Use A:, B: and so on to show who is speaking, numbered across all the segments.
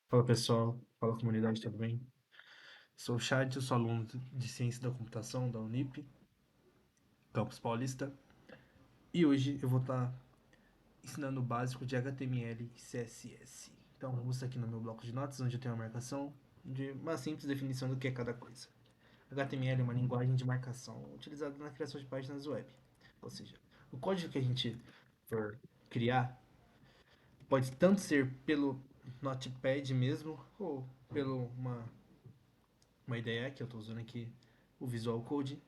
A: Fala pessoal, fala comunidade, tudo bem? Sou o Chad, eu sou aluno de Ciência da Computação da Unip, Campus Paulista, e hoje eu vou estar ensinando o básico de HTML e CSS. Então vamos aqui no meu bloco de notas, onde eu tenho uma marcação de uma simples definição do que é cada coisa. HTML é uma linguagem de marcação utilizada na criação de páginas web, ou seja, o código que a gente for criar pode tanto ser pelo Notepad mesmo, ou pelo uma ideia que eu estou usando aqui, o Visual Code,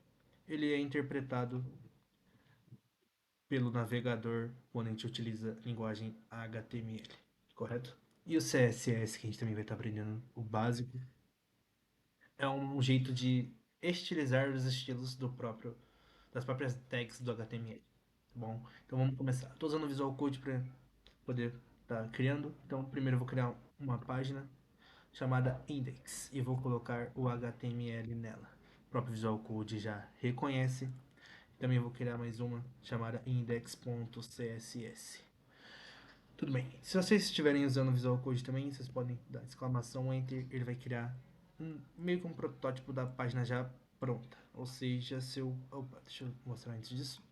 A: ele é interpretado pelo navegador quando a gente utiliza a linguagem HTML, correto? E o CSS, que a gente também vai estar aprendendo o básico, é um jeito de estilizar os estilos das próprias tags do HTML. Tá bom? Então vamos começar. Estou usando o Visual Code para poder estar criando. Então primeiro eu vou criar uma página chamada index e vou colocar o HTML nela. O próprio Visual Code já reconhece. Também vou criar mais uma chamada index.css. Tudo bem. Se vocês estiverem usando o Visual Code também, vocês podem dar exclamação enter, ele vai criar meio que um protótipo da página já pronta. Ou seja, seu. Opa, deixa eu mostrar antes disso.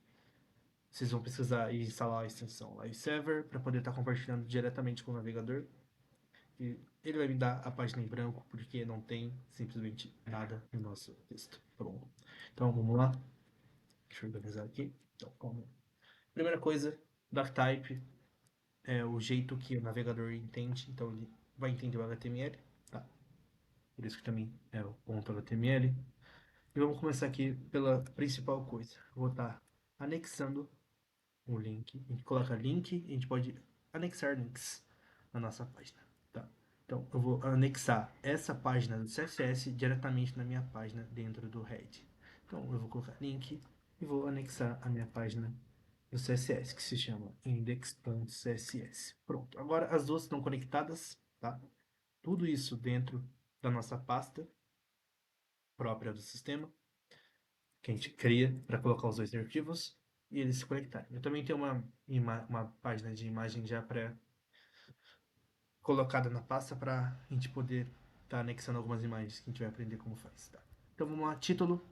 A: Vocês vão precisar instalar a extensão Live Server para poder estar compartilhando diretamente com o navegador. E ele vai me dar a página em branco porque não tem simplesmente nada no nosso texto. Tá bom? Então vamos lá. Deixa eu organizar aqui. Então, primeira coisa, doctype é o jeito que o navegador entende. Então ele vai entender o HTML. Tá? Por isso que também é o ponto HTML. E vamos começar aqui pela principal coisa. Eu vou estar anexando um link. A gente coloca link, a gente pode anexar links na nossa página. Tá? Então, eu vou anexar essa página do CSS diretamente na minha página dentro do head. Então, eu vou colocar link e vou anexar a minha página do CSS, que se chama index.css. Pronto. Agora as duas estão conectadas, tá? Tudo isso dentro da nossa pasta própria do sistema, que a gente cria para colocar os dois arquivos e eles se conectarem. Eu também tenho uma página de imagem já pré colocada na pasta para a gente poder estar anexando algumas imagens que a gente vai aprender como faz. Tá? Então vamos lá, título,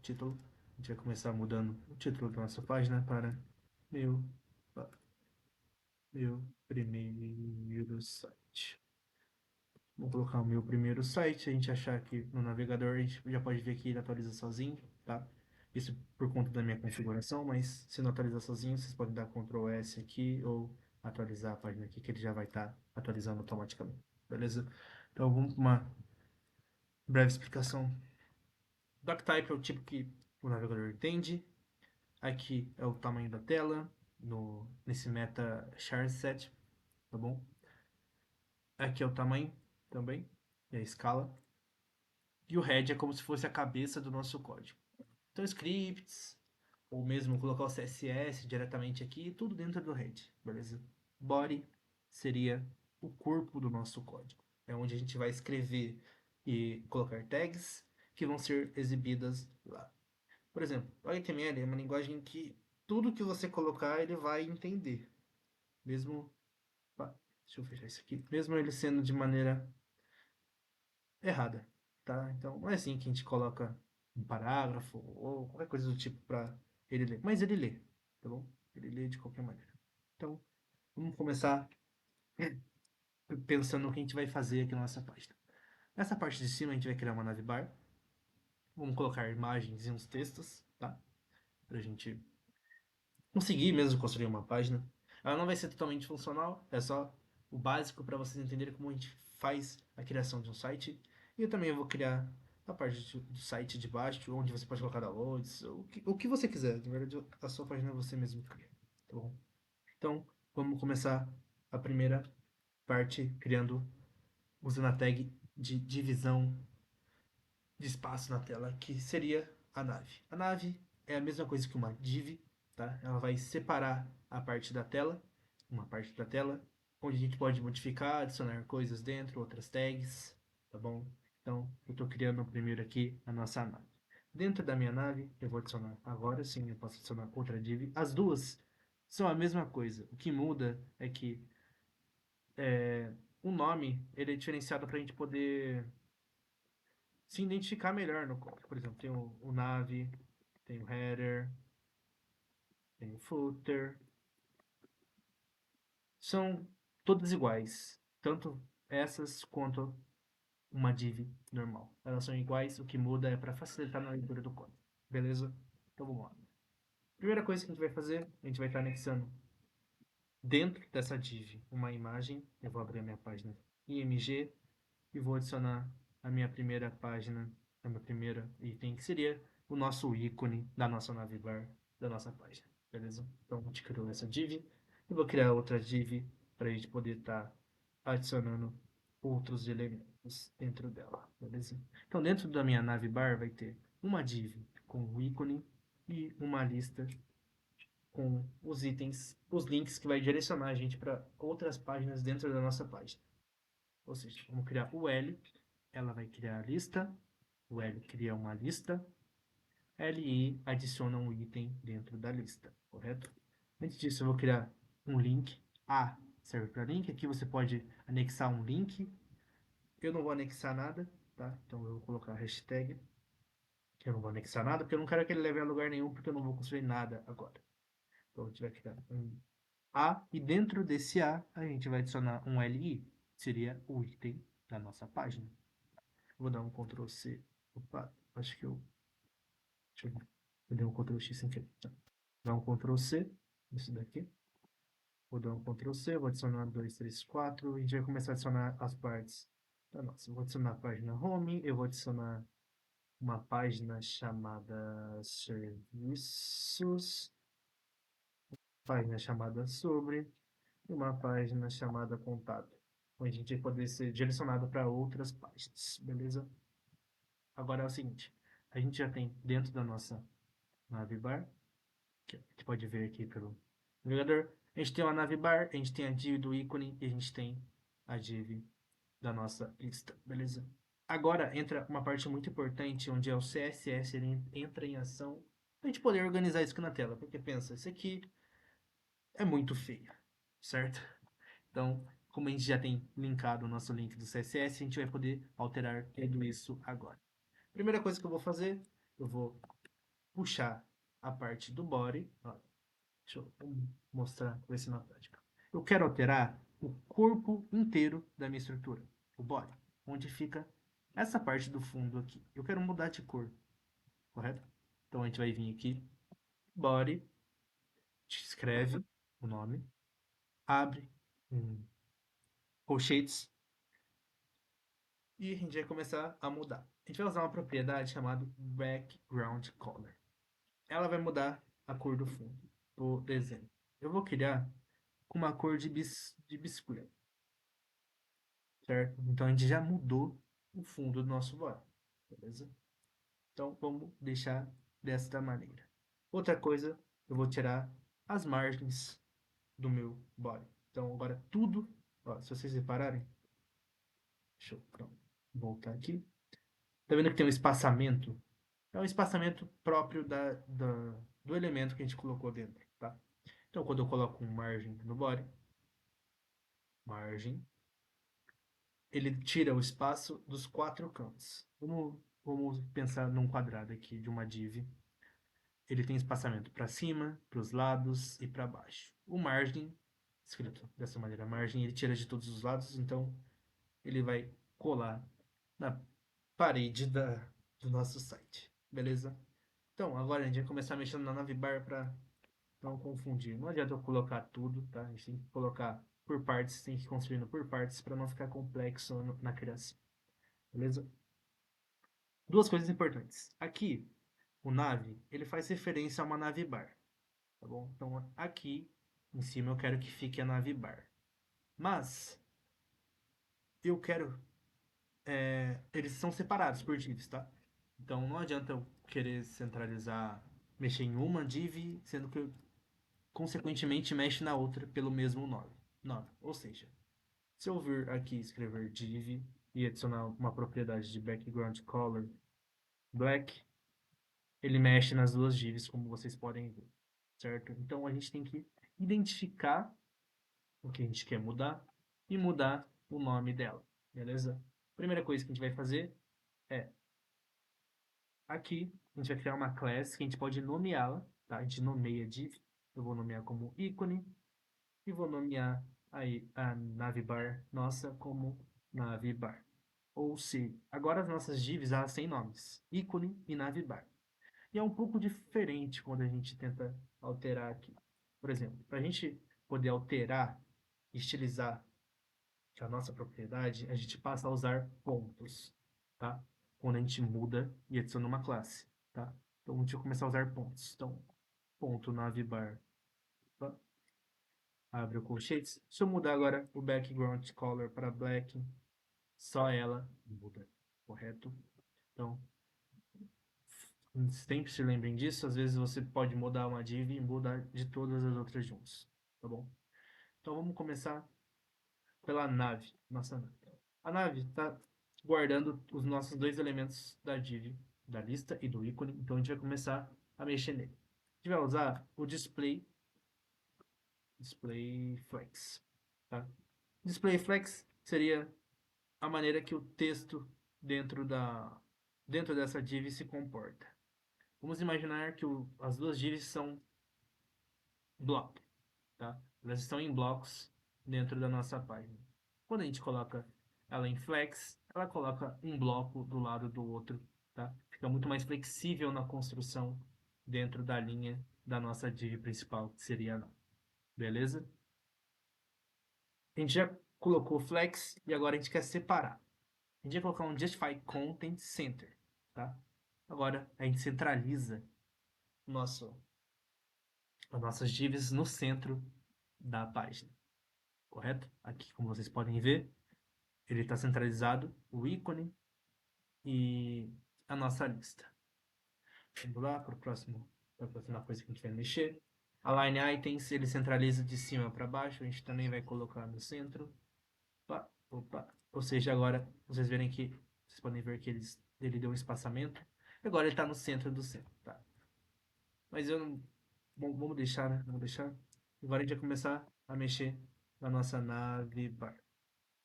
A: título. A gente vai começar mudando o título da nossa página para meu, meu primeiro site. Vou colocar o meu primeiro site. Se a gente achar aqui no navegador, a gente já pode ver que ele atualiza sozinho, tá? Isso por conta da minha configuração, mas se não atualizar sozinho, vocês podem dar Ctrl S aqui ou atualizar a página aqui, que ele já vai estar atualizando automaticamente, beleza? Então vamos para uma breve explicação. Doctype é o tipo que o navegador entende. Aqui é o tamanho da tela, nesse meta charset, tá bom? Aqui é o tamanho também, e a escala. E o head é como se fosse a cabeça do nosso código. Então, scripts, ou mesmo colocar o CSS diretamente aqui, tudo dentro do head, beleza? Body seria o corpo do nosso código. É onde a gente vai escrever e colocar tags que vão ser exibidas lá. Por exemplo, o HTML é uma linguagem que tudo que você colocar ele vai entender. Mesmo. Deixa eu fechar isso aqui. Mesmo ele sendo de maneira errada, tá? Então não é assim que a gente coloca um parágrafo ou qualquer coisa do tipo para ele ler, mas ele lê, tá bom? Ele lê de qualquer maneira. Então vamos começar pensando no que a gente vai fazer aqui na nossa página. Nessa parte de cima a gente vai criar uma navbar, vamos colocar imagens e uns textos, tá? Pra gente conseguir mesmo construir uma página. Ela não vai ser totalmente funcional, é só o básico para vocês entenderem como a gente faz a criação de um site. E eu também vou criar a parte do site de baixo, onde você pode colocar downloads, o que você quiser. Na verdade, a sua página você mesmo cria, tá bom? Então, vamos começar a primeira parte criando, usando a tag de divisão de espaço na tela, que seria a nave. A nave é a mesma coisa que uma div, tá? Ela vai separar a parte da tela, uma parte da tela, onde a gente pode modificar, adicionar coisas dentro, outras tags, tá bom? Então, eu estou criando primeiro aqui a nossa nave. Dentro da minha nave, eu vou adicionar agora sim, eu posso adicionar outra div. As duas são a mesma coisa. O que muda é que o nome, ele é diferenciado para a gente poder se identificar melhor no código. Por exemplo, tem o nav, tem o header, tem o footer. São todas iguais, tanto essas quanto uma div normal. Elas são iguais, o que muda é para facilitar na leitura do código. Beleza? Então vamos lá. Primeira coisa que a gente vai fazer, a gente vai estar anexando dentro dessa div uma imagem. Eu vou abrir a minha página img e vou adicionar a minha primeira página, a minha primeira item, que seria o nosso ícone da nossa navbar da nossa página. Beleza? Então a gente criou essa div e vou criar outra div para a gente poder estar adicionando outros elementos dentro dela. Beleza? Então dentro da minha navbar vai ter uma div com o ícone e uma lista com os itens, os links que vai direcionar a gente para outras páginas dentro da nossa página. Ou seja, vamos criar o L, ela vai criar a lista, o L cria uma lista, LI adiciona um item dentro da lista, correto? Antes disso, eu vou criar um link. A serve para link, aqui você pode anexar um link. Eu não vou anexar nada, tá? Então eu vou colocar a hashtag, que eu não vou anexar nada, porque eu não quero que ele leve a lugar nenhum, porque eu não vou construir nada agora. Então a gente vai criar um A, e dentro desse A gente vai adicionar um LI, que seria o item da nossa página. Vou dar um Ctrl C. Opa, acho que eu. Deixa eu ver. Eu dei um Ctrl X sem querer. Tá. Vou dar um Ctrl C. Isso daqui. Vou dar um Ctrl C. Vou adicionar 2, 3, 4. E a gente vai começar a adicionar as partes da nossa. Vou adicionar a página home. Eu vou adicionar uma página chamada serviços. Página chamada sobre. E uma página chamada contato. Onde a gente vai poder ser direcionado para outras páginas. Beleza? Agora é o seguinte. A gente já tem dentro da nossa navbar, que a gente pode ver aqui pelo navegador, a gente tem uma navbar, a gente tem a div do ícone e a gente tem a div da nossa lista, beleza? Agora entra uma parte muito importante, onde é o CSS, ele entra em ação, pra gente poder organizar isso aqui na tela, porque pensa, isso aqui é muito feio, certo? Então, como a gente já tem linkado o nosso link do CSS, a gente vai poder alterar tudo isso agora. Primeira coisa que eu vou fazer, eu vou puxar a parte do body. Ó, deixa eu mostrar, ver se na prática. Eu quero alterar o corpo inteiro da minha estrutura, o body, onde fica essa parte do fundo aqui. Eu quero mudar de cor, correto? Então a gente vai vir aqui, body, escreve o nome, abre um colchetes e a gente vai começar a mudar. A gente vai usar uma propriedade chamada background color. Ela vai mudar a cor do fundo do desenho. Eu vou criar com uma cor de biscuit, certo? Então a gente já mudou o fundo do nosso body, beleza? Então vamos deixar desta maneira. Outra coisa, eu vou tirar as margens do meu body. Então agora tudo, ó, se vocês repararem, deixa eu voltar aqui. Tá vendo que tem um espaçamento? É um espaçamento próprio do elemento que a gente colocou dentro, tá? Então quando eu coloco um margem no body, margem, ele tira o espaço dos quatro cantos. Vamos pensar num quadrado aqui de uma div. Ele tem espaçamento para cima, para os lados e para baixo. O margem, escrito dessa maneira, margem, ele tira de todos os lados, então ele vai colar na parede do nosso site. Beleza? Então, agora a gente vai começar mexendo na navbar para não confundir. Não adianta eu colocar tudo, tá? A gente tem que colocar por partes, tem que ir construindo por partes para não ficar complexo na criação. Beleza? Duas coisas importantes. Aqui, o nave, ele faz referência a uma navbar, tá bom? Então, aqui em cima eu quero que fique a navbar. Mas, eu quero... eles são separados por divs, tá? Então, não adianta eu querer centralizar, mexer em uma div, sendo que eu, consequentemente, mexe na outra pelo mesmo nome. Ou seja, se eu vir aqui escrever div e adicionar uma propriedade de background color black, ele mexe nas duas divs, como vocês podem ver, certo? Então a gente tem que identificar o que a gente quer mudar e mudar o nome dela, beleza? Primeira coisa que a gente vai fazer é, aqui, a gente vai criar uma class que a gente pode nomeá-la, tá? A gente nomeia div, eu vou nomear como ícone, e vou nomear aí a navbar nossa como navbar. Ou se, agora as nossas divs elas têm nomes, ícone e navbar. E é um pouco diferente quando a gente tenta alterar aqui. Por exemplo, para a gente poder alterar, estilizar a nossa propriedade, a gente passa a usar pontos, tá? Quando a gente muda e adiciona uma classe, tá? Então a gente vai começar a usar pontos. Então, ponto navbar, tá? Abre o colchetes. Se eu mudar agora o background color para black, só ela muda, correto? Então, sempre se lembrem disso. Às vezes você pode mudar uma div e mudar de todas as outras juntas, tá bom? Então vamos começar pela nave, nossa nave. A nave está guardando os nossos dois elementos da div, da lista e do ícone. Então a gente vai começar a mexer nele. A gente vai usar o display flex, tá? Display flex seria a maneira que o texto dentro dessa div se comporta. Vamos imaginar que as duas divs são bloco, tá? Elas estão em blocos dentro da nossa página. Quando a gente coloca ela em flex, ela coloca um bloco do lado do outro, tá? Fica muito mais flexível na construção dentro da linha da nossa div principal, que seria a node. Beleza? A gente já colocou flex e agora a gente quer separar. A gente vai colocar um Justify Content Center, tá? Agora a gente centraliza o nosso, as nossas divs no centro da página, correto? Aqui, como vocês podem ver, ele está centralizado, o ícone e a nossa lista. Vamos lá para a próxima coisa que a gente vai mexer. Align Items, ele centraliza de cima para baixo, a gente também vai colocar no centro. Opa, opa. Ou seja, agora vocês verem que vocês podem ver que ele deu um espaçamento. Agora ele está no centro do centro, tá? Mas eu não. Bom, vamos deixar, né? Vamos deixar. Agora a gente vai começar a mexer na nossa nave bar.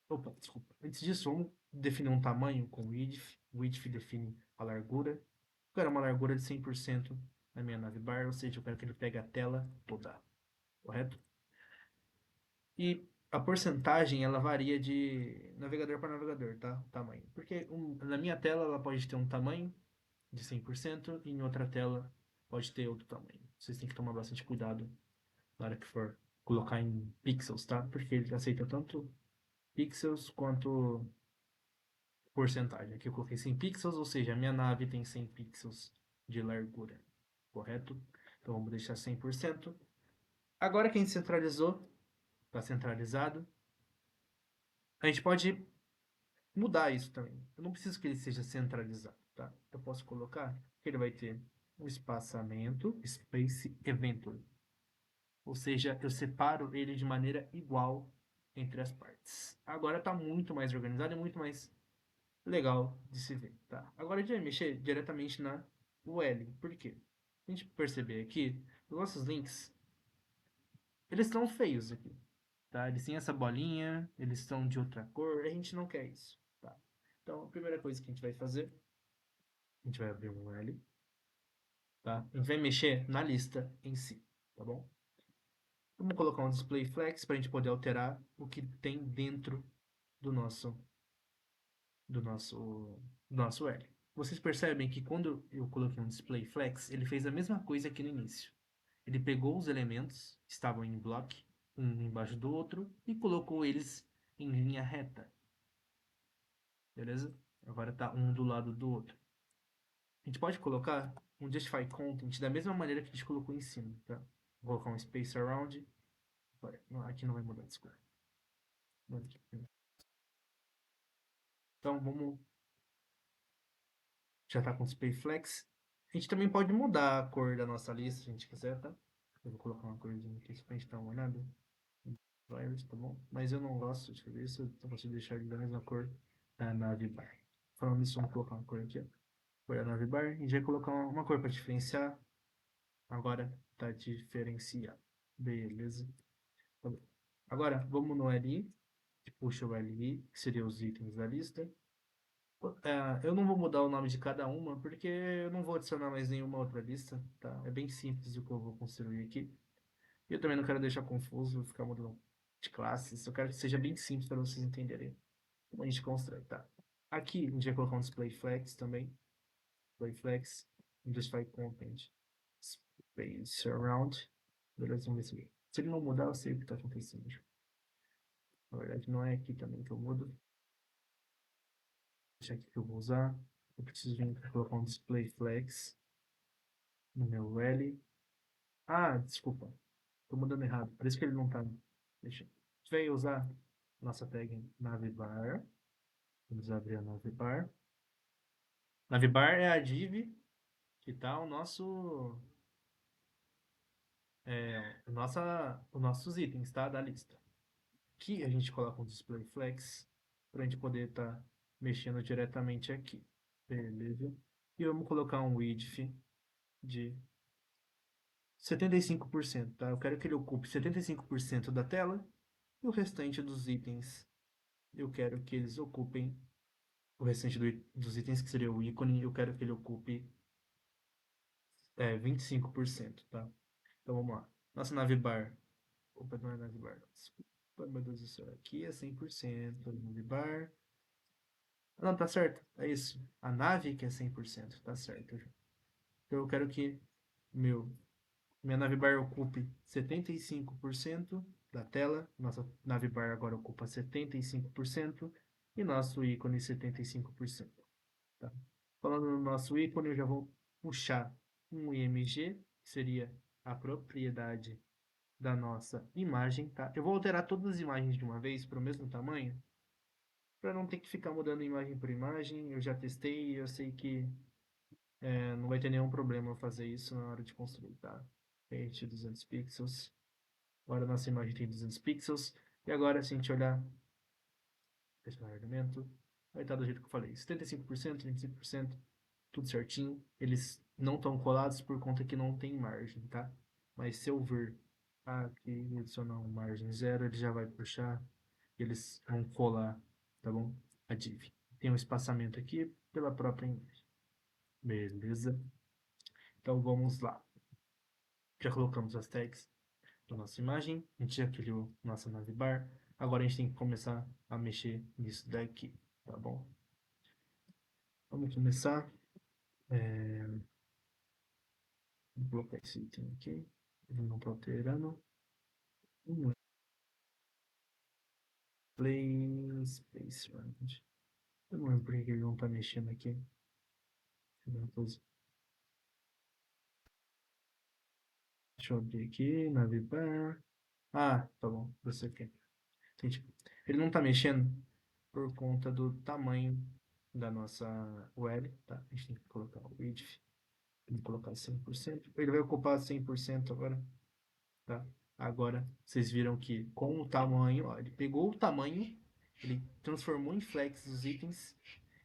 A: Opa, desculpa. Antes disso, vamos definir um tamanho com width. Width define a largura. Eu quero uma largura de 100% na minha nave bar, ou seja, eu quero que ele pegue a tela toda, correto? E a porcentagem ela varia de navegador para navegador, tá? O tamanho. Porque na minha tela ela pode ter um tamanho de 100% e em outra tela pode ter outro tamanho. Vocês têm que tomar bastante cuidado na hora que for colocar em pixels, tá? Porque ele aceita tanto pixels quanto porcentagem. Aqui eu coloquei 100 pixels, ou seja, a minha nave tem 100 pixels de largura, correto? Então vamos deixar 100%. Agora que a gente centralizou, está centralizado, a gente pode mudar isso também. Eu não preciso que ele seja centralizado, tá? Eu posso colocar que ele vai ter um espaçamento, space inventory. Ou seja, eu separo ele de maneira igual entre as partes. Agora está muito mais organizado e muito mais legal de se ver, tá? Agora a gente vai mexer diretamente na UL. Por quê? A gente perceber aqui, os nossos links, eles estão feios aqui, tá? Eles têm essa bolinha, eles estão de outra cor, a gente não quer isso, tá? Então, a primeira coisa que a gente vai fazer, a gente vai abrir um UL, tá? A gente vai mexer na lista em si, tá bom? Vamos colocar um display flex para a gente poder alterar o que tem dentro do nosso do nosso, do nosso L. Vocês percebem que quando eu coloquei um display flex, ele fez a mesma coisa aqui no início. Ele pegou os elementos que estavam em block, um embaixo do outro, e colocou eles em linha reta. Beleza? Agora está um do lado do outro. A gente pode colocar um justify content da mesma maneira que a gente colocou em cima. Tá? Vou colocar um space around. Aqui não vai mudar, desculpa. Então vamos. Já está com display flex. A gente também pode mudar a cor da nossa lista se a gente quiser, tá? Eu vou colocar uma corzinha aqui só pra gente dar uma olhada. Virus, tá bom? Mas eu não gosto de fazer isso, então posso deixar ele da mesma cor da navbar. Falando isso, vamos colocar uma cor aqui, ó. Cor da navbar. A gente vai colocar uma cor para diferenciar. Agora tá diferenciado. Beleza. Tá bom. Agora, vamos no LI. puxa o LI, que seria os itens da lista. Eu não vou mudar o nome de cada uma, porque eu não vou adicionar mais nenhuma outra lista, tá? É bem simples o que eu vou construir aqui. E eu também não quero deixar confuso, ficar mudando de classes. Eu quero que seja bem simples para vocês entenderem como a gente constrói, tá? Aqui a gente vai colocar um display flex também. Display flex, identify content, space around. Beleza, vamos ver se ele não mudar, eu sei o que está acontecendo. Na verdade, não é aqui também que eu mudo. Deixa aqui que eu vou usar. Eu preciso vir para colocar um display flex no meu L. Ah, desculpa. Tô mudando errado. Por isso que ele não tá. Deixa. A gente vai usar nossa tag navbar. Vamos abrir a navbar. Navbar é a div que tá o nosso. Os nossos itens, tá? Da lista. Aqui a gente coloca um display flex para a gente poder estar mexendo diretamente aqui. Beleza? E vamos colocar um width de 75%, tá? Eu quero que ele ocupe 75% da tela e o restante dos itens eu quero que eles ocupem o restante dos itens, que seria o ícone, eu quero que ele ocupe 25%, tá? Então vamos lá. Nossa navbar. Opa, não é navbar. Desculpa, meu Deus do céu. Aqui é 100%. Navbar. Ah, não, tá certo. É isso. A nave que é 100%. Tá certo. Então eu quero que meu minha navbar ocupe 75% da tela. Nossa navbar agora ocupa 75% e nosso ícone 75%. Tá? Falando no nosso ícone, eu já vou puxar um IMG, que seria a propriedade da nossa imagem. Tá? Eu vou alterar todas as imagens de uma vez para o mesmo tamanho, para não ter que ficar mudando imagem por imagem. Eu já testei e eu sei que não vai ter nenhum problema fazer isso na hora de construir, tá? Paint 200 pixels. Agora nossa imagem tem 200 pixels. E agora, se a gente olhar esse argumento, vai estar do jeito que eu falei. 75%, 25%, tudo certinho. Eles não estão colados por conta que não tem margem, tá? Mas se eu ver aqui adicionar uma margem zero, ele já vai puxar. Eles vão colar, tá bom? A div. Tem um espaçamento aqui pela própria imagem. Beleza? Então vamos lá. Já colocamos as tags da nossa imagem, a gente já criou nossa navbar. Agora a gente tem que começar a mexer nisso daqui, tá bom? Vamos começar. Vou colocar esse item aqui. Ele não está alterando. Play Space Range. Eu não lembro porque ele não está mexendo aqui. Deixa eu abrir aqui, navbar. Ah, tá bom. Você aqui. Entendi. Ele não está mexendo por conta do tamanho da nossa web, tá? A gente tem que colocar o width. Vou colocar 100%. Ele vai ocupar 100% agora, tá? Agora, vocês viram que com o tamanho, ó, ele pegou o tamanho, ele transformou em flex os itens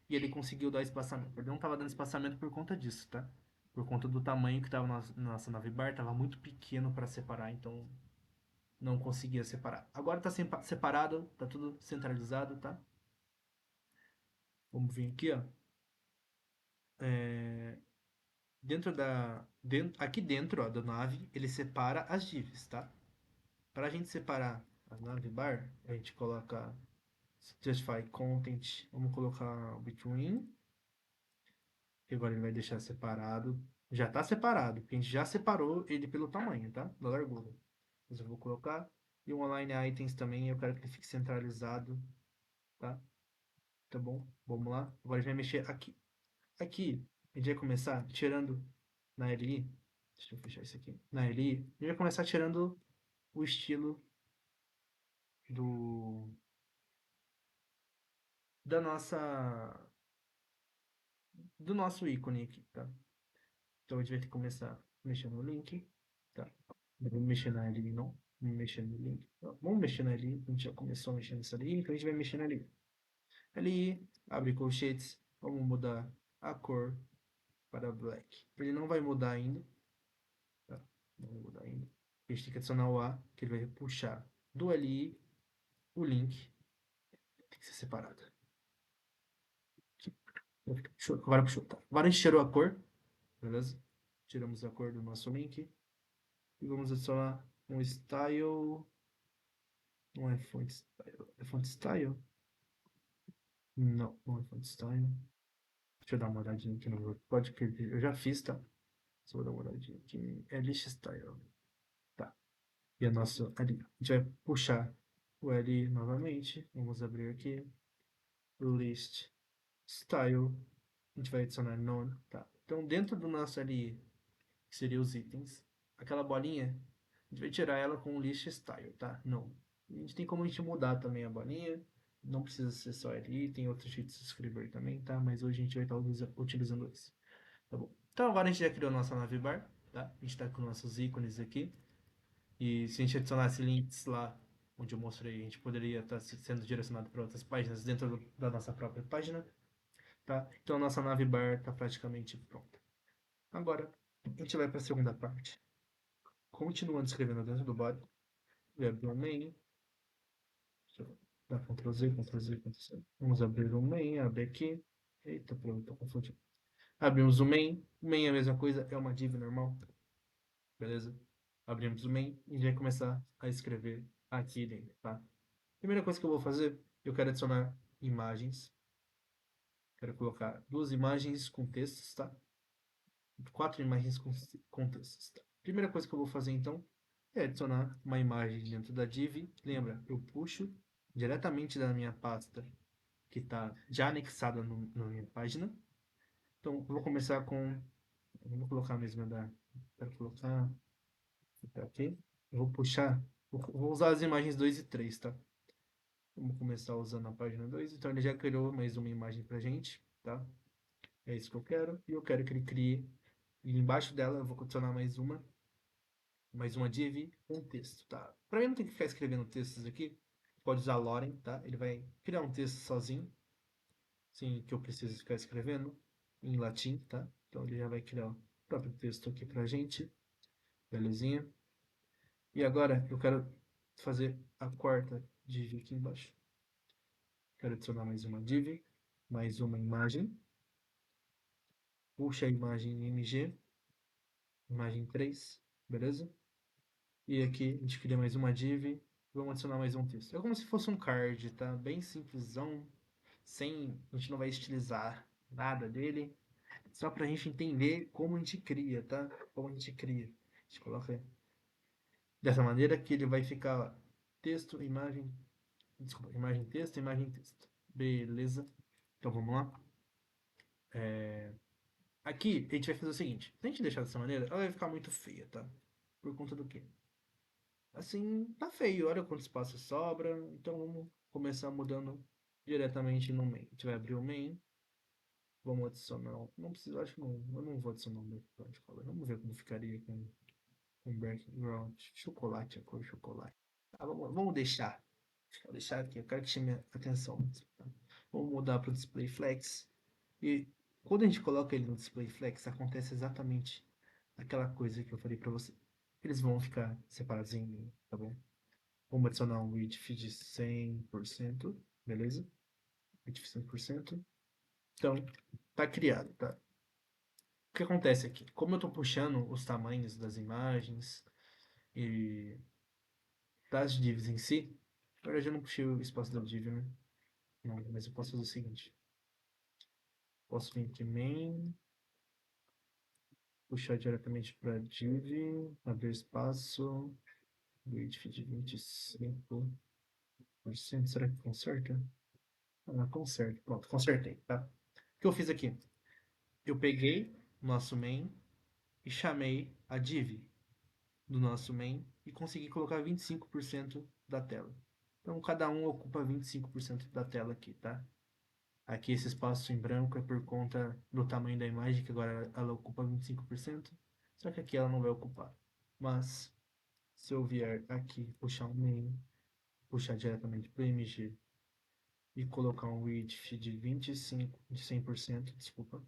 A: e ele conseguiu dar espaçamento. Ele não estava dando espaçamento por conta disso, tá? Por conta do tamanho que estava na nossa navbar, estava muito pequeno para separar, então não conseguia separar. Agora está separado, tá tudo centralizado, tá? Vamos vir aqui, ó. Aqui dentro, ó, da nave, ele separa as divs, tá? Para a gente separar a navbar, a gente coloca justify content, vamos colocar between, que agora ele vai deixar separado. Já está separado, porque a gente já separou ele pelo tamanho, tá? Da largura. Mas eu vou colocar. E o online items também, eu quero que ele fique centralizado, tá? Tá bom? Vamos lá. Agora a gente vai mexer aqui. Aqui, a gente vai começar tirando na LI. Deixa eu fechar isso aqui. Na LI, a gente vai começar tirando o estilo do da nossa do nosso ícone aqui, tá? Então a gente vai ter que começar a mexer no link, tá? Não vamos mexer na LI não, vamos mexer no link. Então, vamos mexer na LI, a gente já começou a mexer nessa LI, então a gente vai mexer na LI. LI, abre colchetes, vamos mudar a cor para black. Ele não vai mudar ainda, tá? Não vai mudar ainda. A gente tem que adicionar o A, que ele vai puxar do LI o link ser separada. Agora puxou, tá? Agora a gente tirou a cor, beleza? Tiramos a cor do nosso link. E vamos adicionar um style. Não é font style. É font style? Não, não é font style. Deixa eu dar uma olhadinha aqui no meu. Pode perder. Eu já fiz, tá? Só vou dar uma olhadinha aqui. É list style. Tá. E a nossa ali. A gente vai puxar o L novamente. Vamos abrir aqui. List style. A gente vai adicionar none. Tá. Então dentro do nosso ali, que seria os itens, aquela bolinha, a gente vai tirar ela com o list style, tá? Não. A gente tem como a gente mudar também a bolinha. Não precisa ser só ali, tem outros jeitos de escrever também, tá? Mas hoje a gente vai estar utilizando esse. Tá bom. Então agora a gente já criou nossa navbar, tá? A gente está com nossos ícones aqui. E se a gente adicionasse links lá, onde eu mostrei, a gente poderia estar sendo direcionado para outras páginas dentro da nossa própria página, tá? Então a nossa navbar está praticamente pronta. Agora, a gente vai para a segunda parte. Continuando escrevendo dentro do body, web domain, dá Ctrl Z, Ctrl Z, Ctrl Z. Vamos abrir o main, abre aqui. Eita, pronto, tô confundindo. Abrimos o main. O main é a mesma coisa, é uma div normal. Beleza? Abrimos o main e já vai começar a escrever aqui dentro, tá? Primeira coisa que eu vou fazer, eu quero adicionar imagens. Quero colocar duas imagens com textos, tá? Quatro imagens com textos, tá? Primeira coisa que eu vou fazer então é adicionar uma imagem dentro da div. Lembra, eu puxo diretamente da minha pasta que está já anexada na minha página. Então, eu vou começar com. Vou colocar mesmo da. Quero colocar. Aqui. Eu vou puxar. Vou usar as imagens 2 e 3, tá? Vamos começar usando a página 2. Então, ele já criou mais uma imagem pra gente, tá? É isso que eu quero. E eu quero que ele crie. E embaixo dela eu vou adicionar mais uma div com texto, tá? Pra mim não tem que ficar escrevendo textos aqui. Pode usar Loren, tá? Ele vai criar um texto sozinho. Sim, que eu preciso ficar escrevendo em latim, tá? Então ele já vai criar o próprio texto aqui pra gente. Belezinha. E agora eu quero fazer a quarta div aqui embaixo. Quero adicionar mais uma div, mais uma imagem. Puxa a imagem MG, imagem 3, beleza? E aqui a gente cria mais uma div. Vamos adicionar mais um texto. É como se fosse um card, tá? Bem simplesão. Sem, a gente não vai estilizar nada dele. Só pra gente entender como a gente cria, tá? Como a gente cria. A gente coloca dessa maneira que ele vai ficar texto, imagem, desculpa, imagem, texto, imagem, texto. Beleza. Então vamos lá. Aqui a gente vai fazer o seguinte. Se a gente deixar dessa maneira, ela vai ficar muito feia, tá? Por conta do quê? Assim, tá feio. Olha quanto espaço sobra. Então vamos começar mudando diretamente no main. A gente vai abrir o main. Vamos adicionar. Não precisa, acho que não. Eu não vou adicionar um background color. Vamos ver como ficaria com background. Chocolate, a cor chocolate. Tá, vamos deixar. Vou deixar aqui. Eu quero que chame a atenção mesmo, tá? Vamos mudar para o display flex. E quando a gente coloca ele no display flex, acontece exatamente aquela coisa que eu falei para você. Eles vão ficar separados em mim, tá bom? Vamos adicionar um width de 100%, beleza? Width 100%. Então, tá criado, tá? O que acontece aqui? Como eu estou puxando os tamanhos das imagens e das divs em si, na verdade eu não puxei o espaço da div, né? Não, mas eu posso fazer o seguinte. Posso vir aqui main, puxar diretamente para div, abrir espaço, width de 25%. Será que conserta? Ah, conserta. Pronto, consertei, tá? O que eu fiz aqui? Eu peguei o nosso main e chamei a div do nosso main e consegui colocar 25% da tela. Então, cada um ocupa 25% da tela aqui, tá? Aqui esse espaço em branco é por conta do tamanho da imagem, que agora ela ocupa 25%. Só que aqui ela não vai ocupar. Mas, se eu vier aqui, puxar um main, puxar diretamente para o MG e colocar um width de 25, de 100%, desculpa,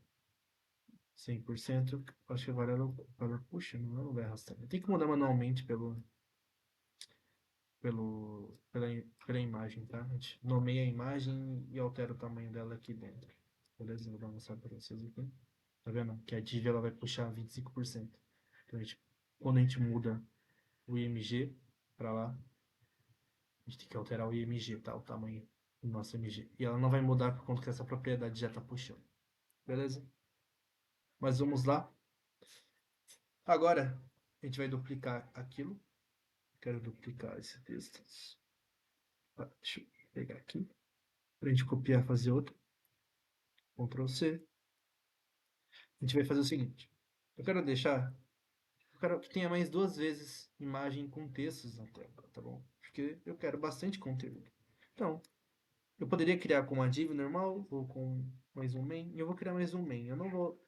A: 100%, acho que agora ela puxa, não vai arrastar. Tem que mudar manualmente pela imagem, tá? A gente nomeia a imagem e altera o tamanho dela aqui dentro. Beleza? Vou dar uma mostrada para vocês aqui. Tá vendo? Que a div ela vai puxar 25%. Então, quando a gente muda o IMG para lá, a gente tem que alterar o IMG, tá? O tamanho do nosso IMG. E ela não vai mudar por conta que essa propriedade já está puxando. Beleza? Mas vamos lá. Agora, a gente vai duplicar aquilo. Quero duplicar esse texto. Tá, deixa eu pegar aqui. Para a gente copiar e fazer outro. Ctrl C. A gente vai fazer o seguinte. Eu quero deixar. Eu quero que tenha mais duas vezes imagem com textos na tela, tá bom? Porque eu quero bastante conteúdo. Então, eu poderia criar com uma div normal ou com mais um main. E eu vou criar mais um main. Eu não vou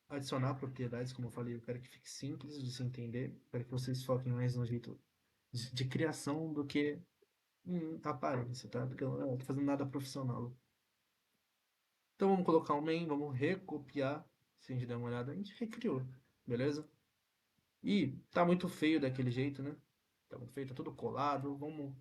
A: adicionar propriedades, como eu falei. Eu quero que fique simples de se entender. Eu quero que vocês foquem mais no jeito de criação do que em aparência, tá? Porque eu não tô fazendo nada profissional. Então vamos colocar um main, vamos recopiar. Se a gente der uma olhada, a gente recriou, beleza? E tá muito feio daquele jeito, né? Tá muito feio, tá tudo colado. Vamos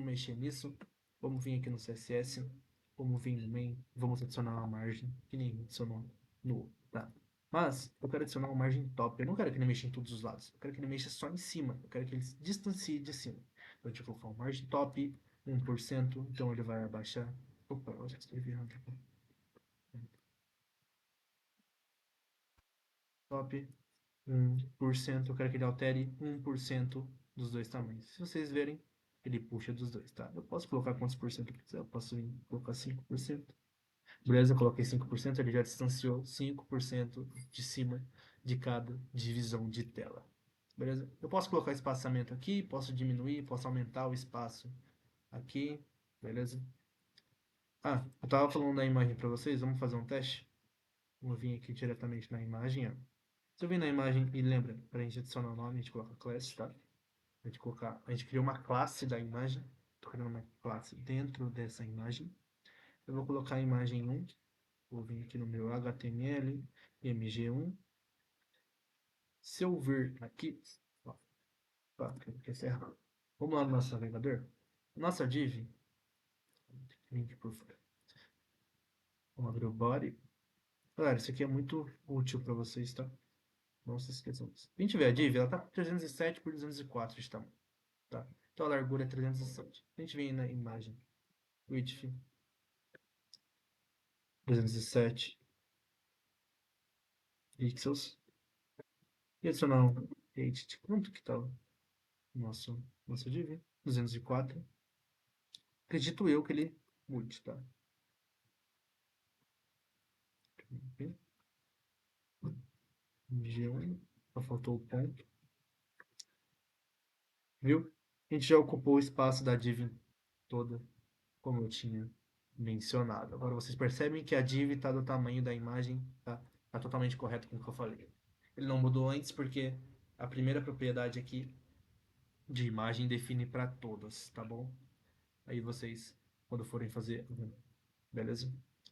A: mexer nisso. Vamos vir aqui no CSS. Vamos vir no main. Vamos adicionar uma margem que nem adicionou no outro, tá? Mas eu quero adicionar uma margem top. Eu não quero que ele mexa em todos os lados. Eu quero que ele mexa só em cima. Eu quero que ele se distancie de cima. Então, deixa eu colocar uma margem top, 1%. Então ele vai abaixar. Opa, eu já escrevi errado aqui. Top 1%, eu quero que ele altere 1% dos dois tamanhos. Se vocês verem, ele puxa dos dois, tá? Eu posso colocar quantos por cento eu quiser, eu posso colocar 5%. Beleza, eu coloquei 5%, ele já distanciou 5% de cima de cada divisão de tela. Beleza? Eu posso colocar espaçamento aqui, posso diminuir, posso aumentar o espaço aqui, beleza? Ah, eu tava falando da imagem para vocês, vamos fazer um teste? Vou vir aqui diretamente na imagem, ó. Se eu vir na imagem e lembra, para a gente adicionar o nome, a gente coloca class, tá? A gente criou uma classe da imagem. Estou criando uma classe dentro dessa imagem. Eu vou colocar a imagem 1. Vou vir aqui no meu HTML, MG1. Se eu vir aqui, ó, que é errado. Vamos lá no nosso navegador. Nossa div, link por fora. Vamos abrir o body. Galera, isso aqui é muito útil para vocês, tá? Não se esqueçam disso. A gente vê a div, ela tá 307 por 204 de tamanho, tá? Então a largura é 307. A gente vem na imagem width 207 pixels e adicionar um height de quanto que tá o nosso div? 204. Acredito eu que ele mude, tá? G1, só faltou o ponto. Viu? A gente já ocupou o espaço da div toda, como eu tinha mencionado. Agora vocês percebem que a div está do tamanho da imagem, tá? Tá totalmente correto com o que eu falei. Ele não mudou antes porque a primeira propriedade aqui de imagem define para todas, tá bom? Aí vocês, quando forem fazer, beleza?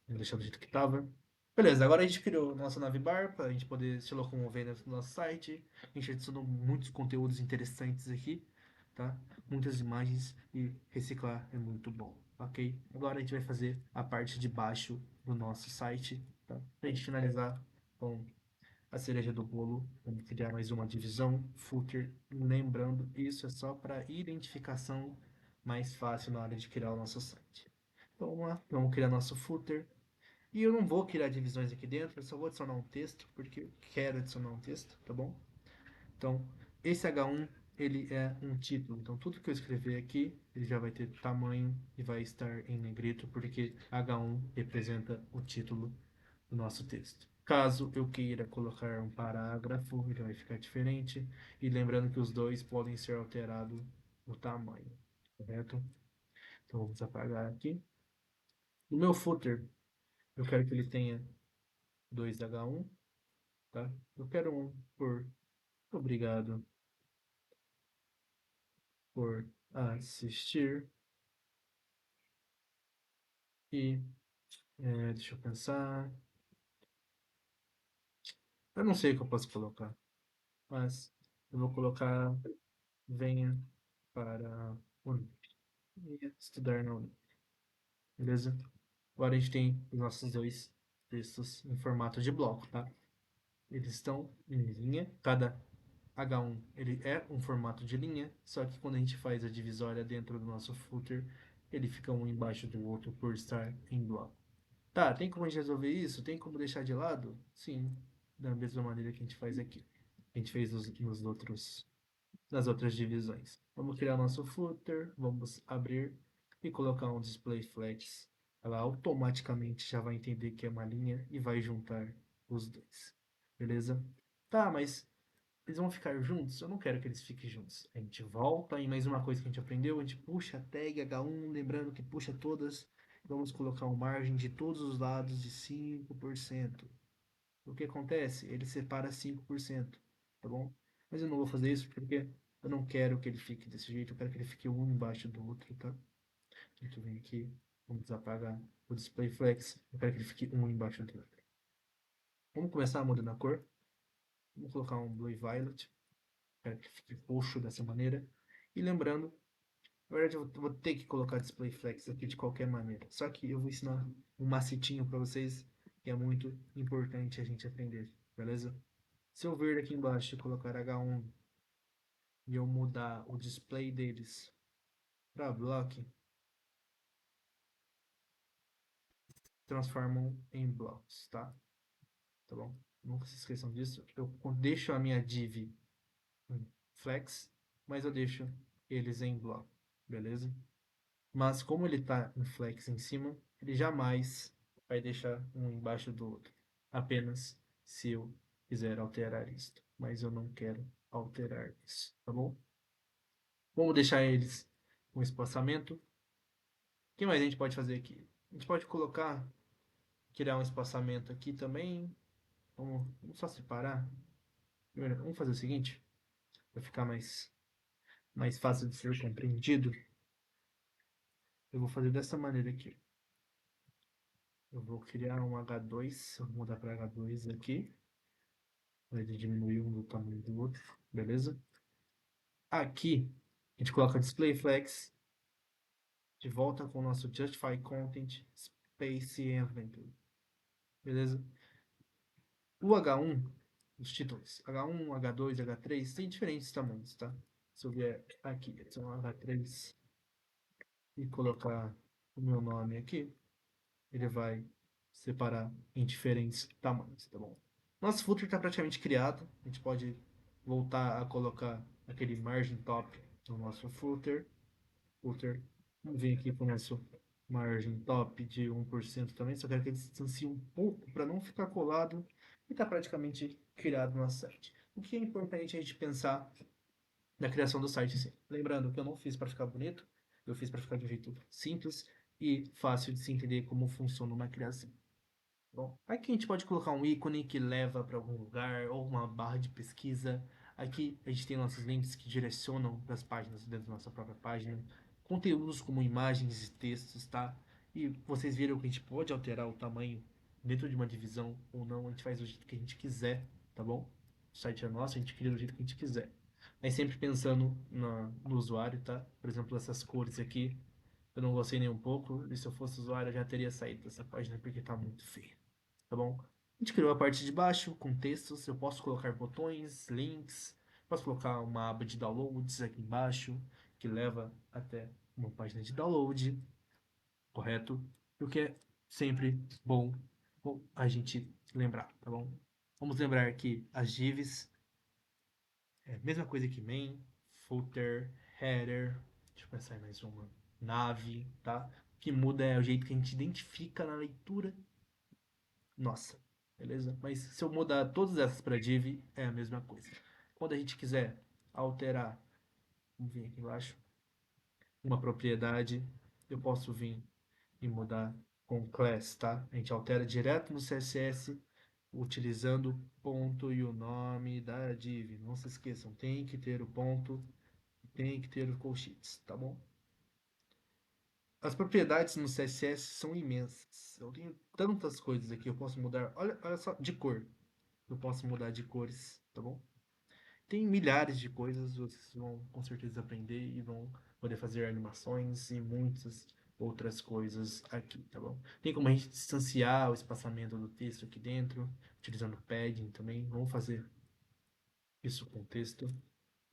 A: Vou deixar do jeito que tava. Beleza, agora a gente criou nossa navbar para a gente poder se locomover no nosso site. A gente adicionou muitos conteúdos interessantes aqui, tá? Muitas imagens e reciclar é muito bom, ok? Agora a gente vai fazer a parte de baixo do nosso site, tá? Para a gente finalizar com a cereja do bolo, vamos criar mais uma divisão, footer. Lembrando, isso é só para identificação mais fácil na hora de criar o nosso site. Então vamos lá, vamos criar nosso footer. E eu não vou criar divisões aqui dentro, eu só vou adicionar um texto, porque eu quero adicionar um texto, tá bom? Então, esse H1, ele é um título. Então, tudo que eu escrever aqui, ele já vai ter tamanho e vai estar em negrito, porque H1 representa o título do nosso texto. Caso eu queira colocar um parágrafo, ele vai ficar diferente. E lembrando que os dois podem ser alterados o tamanho, correto? Então, vamos apagar aqui. No meu footer, eu quero que ele tenha 2H1, tá? Eu quero um por obrigado por assistir. E deixa eu pensar. Eu não sei o que eu posso colocar, mas eu vou colocar venha para Unip. E estudar na Unip. Beleza? Agora a gente tem os nossos dois textos em formato de bloco, tá? Eles estão em linha, cada H1 ele é um formato de linha, só que quando a gente faz a divisória dentro do nosso footer, ele fica um embaixo do outro por estar em bloco. Tá, tem como a gente resolver isso? Tem como deixar de lado? Sim, da mesma maneira que a gente faz aqui. A gente fez nas outras divisões. Vamos criar nosso footer, vamos abrir e colocar um display flex. Ela automaticamente já vai entender que é uma linha e vai juntar os dois. Beleza? Tá, mas eles vão ficar juntos? Eu não quero que eles fiquem juntos. A gente volta e mais uma coisa que a gente aprendeu, a gente puxa a tag H1, lembrando que puxa todas. Vamos colocar uma margem de todos os lados de 5%. O que acontece? Ele separa 5%, tá bom? Mas eu não vou fazer isso porque eu não quero que ele fique desse jeito, eu quero que ele fique um embaixo do outro, tá? A gente vem aqui, vamos apagar o display flex, eu quero que ele fique um embaixo do outro. Vamos começar mudando a cor. Vamos colocar um blue e violet, quero que fique roxo dessa maneira. E lembrando, na verdade eu vou ter que colocar display flex aqui de qualquer maneira. Só que eu vou ensinar um macetinho para vocês que é muito importante a gente aprender, beleza? Se eu vir aqui embaixo e colocar H1 e eu mudar o display deles para block, transformam em blocos, tá? Tá bom? Nunca se esqueçam disso. Eu deixo a minha div em flex, mas eu deixo eles em bloco, beleza? Mas como ele está em flex em cima, ele jamais vai deixar um embaixo do outro. Apenas se eu quiser alterar isto. Mas eu não quero alterar isso, tá bom? Vamos deixar eles com espaçamento. O que mais a gente pode fazer aqui? A gente pode colocar, criar um espaçamento aqui também. Vamos só separar. Primeiro, vamos fazer o seguinte, para ficar mais fácil de ser compreendido. Eu vou fazer dessa maneira aqui. Eu vou criar um H2, vou mudar para H2 aqui. Vai diminuir um do tamanho do outro, beleza? Aqui, a gente coloca display flex, de volta com o nosso justify content, space inventory, beleza? O H1, os títulos, H1, H2, H3, tem diferentes tamanhos, tá? Se eu vier aqui, então H3 e colocar o meu nome aqui, ele vai separar em diferentes tamanhos, tá bom? Nosso footer está praticamente criado, a gente pode voltar a colocar aquele margin top no nosso footer. Vamos vir aqui para o nosso margin top de 1% também, só quero que ele se distancie um pouco para não ficar colado e está praticamente criado no nosso site. O que é importante a gente pensar na criação do site, sim. Lembrando que eu não fiz para ficar bonito, eu fiz para ficar de um jeito simples e fácil de se entender como funciona uma criação. Bom, aqui a gente pode colocar um ícone que leva para algum lugar ou uma barra de pesquisa. Aqui a gente tem nossos links que direcionam para as páginas dentro da nossa própria página. Conteúdos como imagens e textos, tá? E vocês viram que a gente pode alterar o tamanho dentro de uma divisão ou não. A gente faz do jeito que a gente quiser, tá bom? O site é nosso, a gente cria do jeito que a gente quiser. Mas sempre pensando no usuário, tá? Por exemplo, essas cores aqui, eu não gostei nem um pouco. E se eu fosse usuário, eu já teria saído dessa página porque tá muito feio, tá bom? A gente criou a parte de baixo com textos. Eu posso colocar botões, links, posso colocar uma aba de downloads aqui embaixo que leva até uma página de download, correto? O que é sempre bom a gente lembrar, tá bom? Vamos lembrar que as divs é a mesma coisa que main, footer, header. Deixa eu pensar em mais uma. Nave, tá? O que muda é o jeito que a gente identifica na leitura nossa, beleza? Mas se eu mudar todas essas para div, é a mesma coisa. Quando a gente quiser alterar, vamos vir aqui embaixo, uma propriedade, eu posso vir e mudar com class, tá? A gente altera direto no CSS, utilizando o ponto e o nome da div. Não se esqueçam, tem que ter o ponto, tem que ter o colchetes, tá bom? As propriedades no CSS são imensas. Eu tenho tantas coisas aqui, eu posso mudar, olha só, de cor. Eu posso mudar de cores, tá bom? Tem milhares de coisas, vocês vão com certeza aprender e vão poder fazer animações e muitas outras coisas aqui, tá bom? Tem como a gente distanciar o espaçamento do texto aqui dentro, utilizando padding também. Vamos fazer isso com o texto.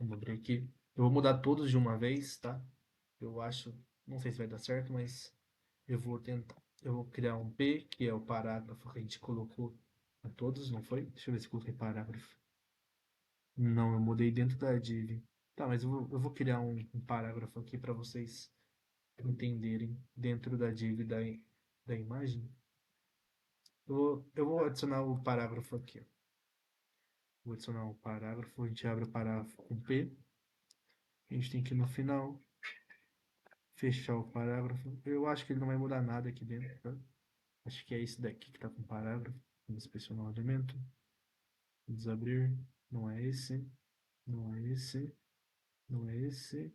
A: Vamos abrir aqui. Eu vou mudar todos de uma vez, tá? Eu acho, não sei se vai dar certo, mas eu vou tentar. Eu vou criar um P, que é o parágrafo que a gente colocou a todos, não foi? Deixa eu ver se eu coloquei parágrafo. Não, eu mudei dentro da div. Tá, mas eu vou criar um parágrafo aqui para vocês entenderem dentro da div da imagem. Eu vou adicionar o parágrafo aqui. Ó. Vou adicionar o parágrafo, a gente abre o parágrafo com P. A gente tem que ir no final, fechar o parágrafo. Eu acho que ele não vai mudar nada aqui dentro, tá? Acho que é esse daqui que está com parágrafo. Vamos inspecionar o elemento. Desabrir. Não é esse. Não é esse. Não é esse.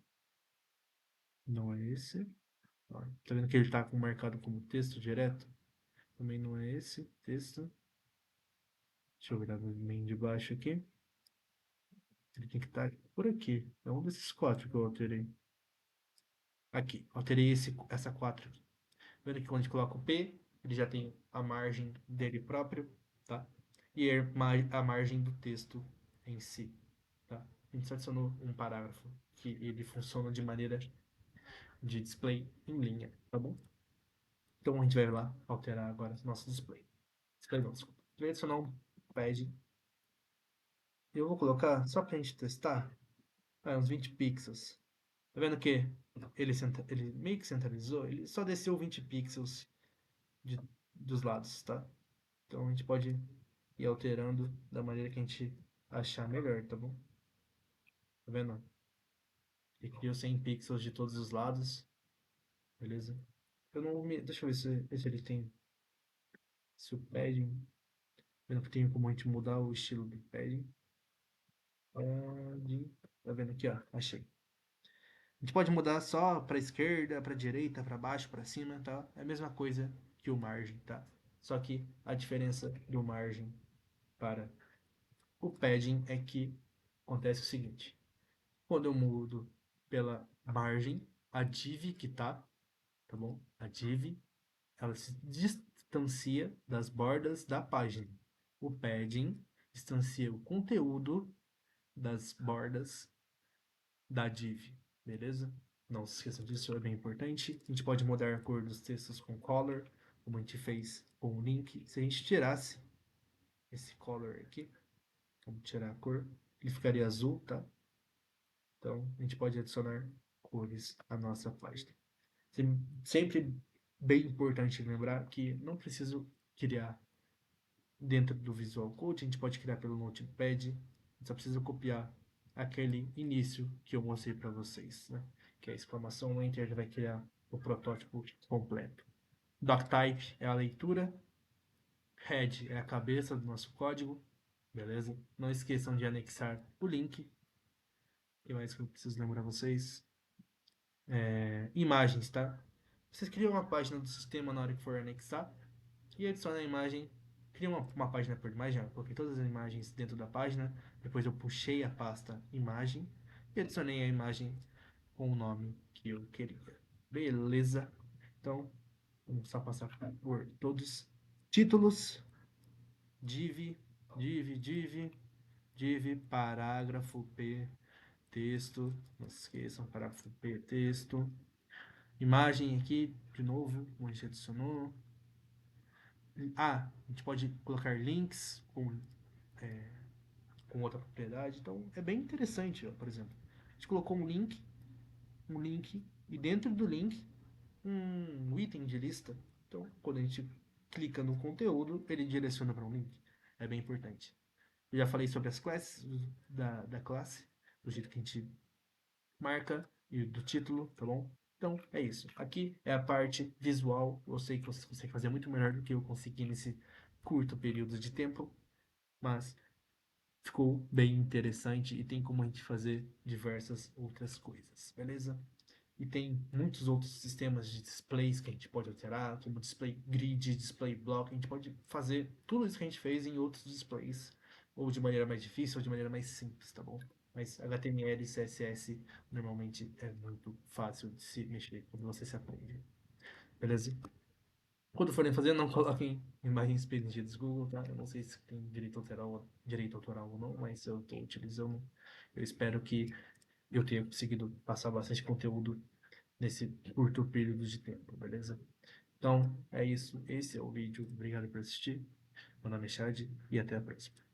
A: Não é esse. Ó, tá vendo que ele está marcado como texto direto? Também não é esse texto. Deixa eu virar bem de baixo aqui. Ele tem que estar por aqui. É um desses quatro que eu alterei. Aqui. Alterei essa 4 aqui. Vendo que quando a gente coloca o P, ele já tem a margem dele próprio, tá? E a margem do texto em si, tá? A gente só adicionou um parágrafo que ele funciona de maneira de display em linha, tá bom? Então a gente vai lá alterar agora nosso display. Display não, desculpa. A gente vai adicionar um pad. Eu vou colocar, só pra gente testar, uns 20 pixels. Tá vendo que ele meio que centralizou? Ele só desceu 20 pixels de, dos lados, tá? Então a gente pode ir alterando da maneira que a gente achar melhor, tá bom? Tá vendo? Ele criou 100 pixels de todos os lados, beleza? Eu não me... Deixa eu ver se ele tem... Se o padding... Tá vendo que tem como a gente mudar o estilo do padding. Padding... Tá vendo aqui, ó? Achei. A gente pode mudar só para esquerda, para direita, para baixo, para cima, tá? É a mesma coisa que o margem, tá? Só que a diferença do margem para o padding é que acontece o seguinte: quando eu mudo pela margem, a div que tá bom? A div, ela se distancia das bordas da página. O padding distancia o conteúdo das bordas da div, beleza? Não se esqueçam disso, é bem importante. A gente pode mudar a cor dos textos com color, como a gente fez com o link. Se a gente tirasse esse color aqui, vamos tirar a cor, ele ficaria azul, tá? Então, a gente pode adicionar cores à nossa página. Sempre bem importante lembrar que não preciso criar dentro do Visual Code, a gente pode criar pelo Notepad, a gente só precisa copiar aquele início que eu mostrei para vocês, né? Que é a exclamação Enter, ele vai criar o protótipo completo. Doctype é a leitura, Head é a cabeça do nosso código, beleza? Não esqueçam de anexar o link. O que mais que eu preciso lembrar vocês? Imagens, tá? Vocês criam uma página do sistema na hora que for anexar e adiciona a imagem. Cria uma página por imagem, eu coloquei todas as imagens dentro da página, depois eu puxei a pasta imagem e adicionei a imagem com o nome que eu queria. Beleza? Então, vamos só passar por todos. Títulos, div, div, parágrafo P, texto, não se esqueçam, parágrafo P, texto. Imagem aqui, de novo, como a gente adicionou. A gente pode colocar links com outra propriedade. Então, é bem interessante, ó, por exemplo. A gente colocou um link, e dentro do link, um item de lista. Então, quando a gente clica no conteúdo, ele direciona para um link. É bem importante. Eu já falei sobre as classes da classe, do jeito que a gente marca e do título, tá bom? Então é isso. Aqui é a parte visual. Eu sei que você consegue fazer muito melhor do que eu consegui nesse curto período de tempo, mas ficou bem interessante e tem como a gente fazer diversas outras coisas, beleza? E tem muitos outros sistemas de displays que a gente pode alterar, como display grid, display block. A gente pode fazer tudo isso que a gente fez em outros displays, ou de maneira mais difícil, ou de maneira mais simples, tá bom? Mas HTML e CSS normalmente é muito fácil de se mexer quando você se aprende. Beleza? Quando forem fazer, não coloquem imagens perdidas do Google, tá? Eu não sei se tem direito autoral ou não, mas eu estou utilizando. Eu espero que eu tenha conseguido passar bastante conteúdo nesse curto período de tempo, beleza? Então, é isso. Esse é o vídeo. Obrigado por assistir. Meu nome é Chad e até a próxima.